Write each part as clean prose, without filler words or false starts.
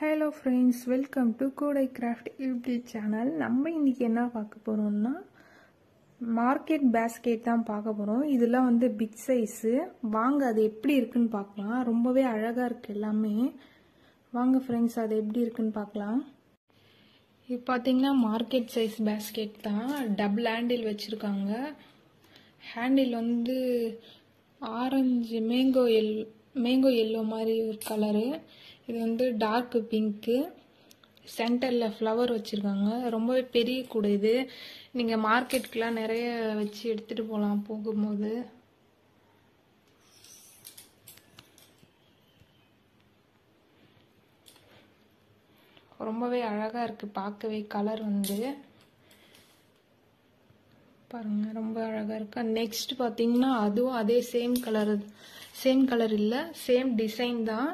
Hello friends, welcome to கோடை craft YouTube channel. நம்ம இன்றைக்கி என்ன பார்க்க போகிறோம்னா மார்க்கெட் பேஸ்கெட் தான் பார்க்க போகிறோம். இதெல்லாம் வந்து பிக் சைஸு. வாங்க அது எப்படி இருக்குன்னு பார்க்கலாம். ரொம்பவே அழகாக இருக்குது எல்லாமே. வாங்க ஃப்ரெண்ட்ஸ், அது எப்படி இருக்குன்னு பார்க்கலாம். இது பார்த்திங்கன்னா மார்க்கெட் சைஸ் பேஸ்கெட் தான். டபுள் ஹேண்டில் வச்சுருக்காங்க. ஹேண்டில் வந்து ஆரஞ்சு மேங்கோ எல்லோ மாதிரி ஒரு கலரு. இது வந்து டார்க் பிங்க்கு. சென்டரில் ஃப்ளவர் வச்சுருக்காங்க. ரொம்பவே பெரிய கூட இது. நீங்கள் மார்க்கெட்டுக்கெலாம் நிறைய வச்சு எடுத்துகிட்டு போகலாம் போகும்போது. ரொம்பவே அழகாக இருக்குது பார்க்கவே. கலர் வந்து பாருங்கள், ரொம்ப அழகாக இருக்கு. நெக்ஸ்ட் பார்த்தீங்கன்னா அதுவும் அதே சேம் கலர் இல்லை, சேம் டிசைன் தான்.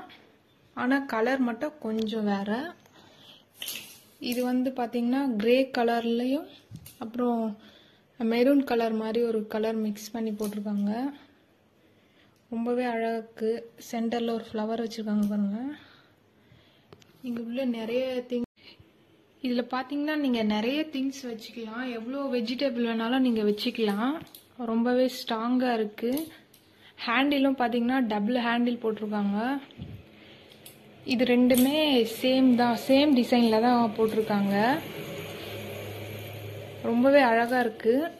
ஆனால் கலர் மட்டும் கொஞ்சம் வேறு. இது வந்து பார்த்தீங்கன்னா கிரே கலர்லேயும் அப்புறம் மெரூன் கலர் மாதிரி ஒரு கலர் மிக்ஸ் பண்ணி போட்டிருக்காங்க. ரொம்பவே அழகாக்கு. சென்டரில் ஒரு ஃப்ளவர் வச்சுருக்காங்க பாருங்கள். இங்கே உள்ள நிறைய இதில் பார்த்தீங்கன்னா நீங்கள் நிறைய திங்ஸ் வச்சுக்கலாம். எவ்வளோ வெஜிடபிள் வேணாலும் நீங்கள் வச்சுக்கலாம். ரொம்பவே ஸ்ட்ராங்காக இருக்குது. ஹேண்டிலும் பார்த்தீங்கன்னா டபுள் ஹேண்டில் போட்டிருக்காங்க. இது ரெண்டுமே சேம் தான், சேம் டிசைனில் தான் போட்டிருக்காங்க. ரொம்பவே அழகாக இருக்குது.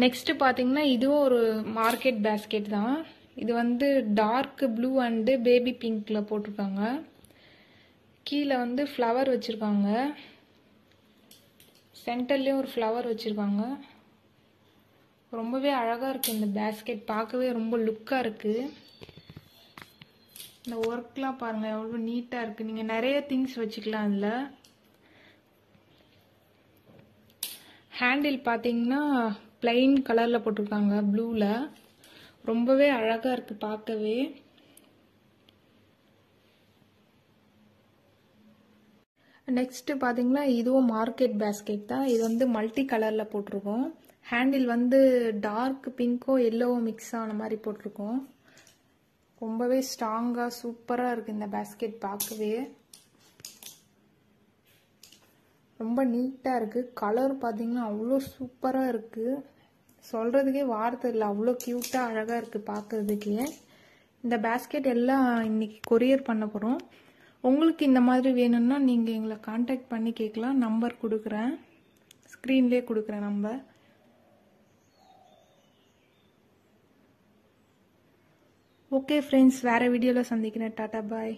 நெக்ஸ்ட்டு பார்த்தீங்கன்னா இதுவும் ஒரு மார்க்கெட் பேஸ்கெட் தான். இது வந்து டார்க் ப்ளூ அண்டு பேபி பிங்க்கில் போட்டிருக்காங்க. கீழே வந்து ஃப்ளவர் வச்சுருக்காங்க. சென்டர்லேயும் ஒரு ஃப்ளவர் வச்சுருக்காங்க. ரொம்பவே அழகாக இருக்குது இந்த பேஸ்கெட். பார்க்கவே ரொம்ப லுக்காக இருக்குது. இந்த ஒர்க்லாம் பாருங்கள் எவ்வளோ நீட்டாக இருக்குது. நீங்கள் நிறைய திங்ஸ் வச்சுக்கலாம் அதில். ஹேண்டில் பார்த்தீங்கன்னா பிளைன் கலரில் போட்டிருக்காங்க, ப்ளூவில். ரொம்பவே அழகாக இருக்குது பார்க்கவே. நெக்ஸ்ட்டு பார்த்தீங்கன்னா இதுவும் மார்க்கெட் பேஸ்கெட் தான். இது வந்து மல்டி கலரில் போட்டிருக்கோம். ஹேண்டில் வந்து டார்க் பிங்கோ எல்லோவோ மிக்ஸ் ஆன மாதிரி போட்டிருக்கோம். ரொம்பவே ஸ்ட்ராங்காக சூப்பராக இருக்குது இந்த பேஸ்கெட் பார்க்கவே. ரொம்ப நீட்டாக இருக்குது. கலர் பார்த்தீங்கன்னா அவ்வளோ சூப்பராக இருக்குது. சொல்கிறதுக்கே வார்த்தை இல்லை, அவ்வளோ க்யூட்டாக அழகாக இருக்குது பார்க்குறதுக்கே. இந்த பேஸ்கெட் எல்லாம் இன்றைக்கி கொரியர் பண்ண போகிறோம். உங்களுக்கு இந்த மாதிரி வேணும்னா நீங்கள் எங்களை காண்டாக்ட் பண்ணி கேட்கலாம். நம்பர் கொடுக்குறேன், ஸ்க்ரீன்லேயே கொடுக்குறேன் நம்பர். ஓகே ஃப்ரெண்ட்ஸ், வேறு வீடியோவில் சந்திக்கிறேன். டாட்டா பாய்.